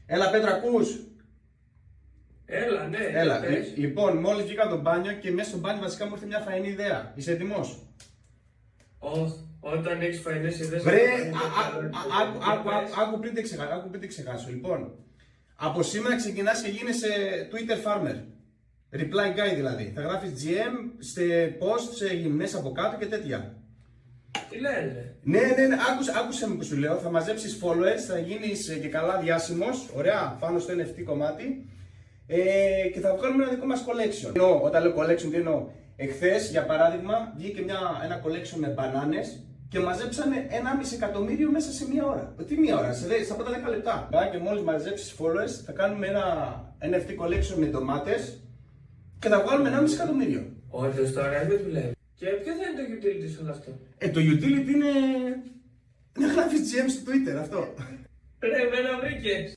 Έλα Πέτρο, ακούς? Έλα, ναι. Έλα. πες. Λοιπόν, μόλις βγήκα από το μπάνιο και μέσα στο μπάνιο βασικά μου ήρθε μια φαϊνή ιδέα. Είσαι έτοιμος? Όταν έχεις φαϊνές ιδέες... Βρε, άκου πριν την ξεχάσω. Λοιπόν, από σήμερα ξεκινάς και γίνεσαι Twitter farmer. Reply guy δηλαδή. Θα γράφεις GM σε post, σε μέσα από κάτω και τέτοια. Τι λένε. Ναι, άκουσε με που σου λέω. Θα μαζέψεις followers, θα γίνεις και καλά διάσημος. Ωραία, πάνω στο NFT κομμάτι. Και θα βγάλουμε ένα δικό μας collection. Εννοώ, όταν λέω collection, τι εννοώ. Εχθές, για παράδειγμα, βγήκε ένα collection με μπανάνες και μαζέψανε 1,5 εκατομμύριο μέσα σε μία ώρα. Τι μία ώρα, στα πρώτα 10 λεπτά. Και μόλις μαζέψεις followers, θα κάνουμε ένα NFT collection με ντομάτες και θα βγάλουμε 1,5 εκατομμύριο. Όντως τώρα δεν δουλεύει. Και ποιο θα είναι το utility σε όλο αυτό. Το utility είναι να γράφεις GM στο Twitter, αυτό. Ρε, εμένα βρήκες.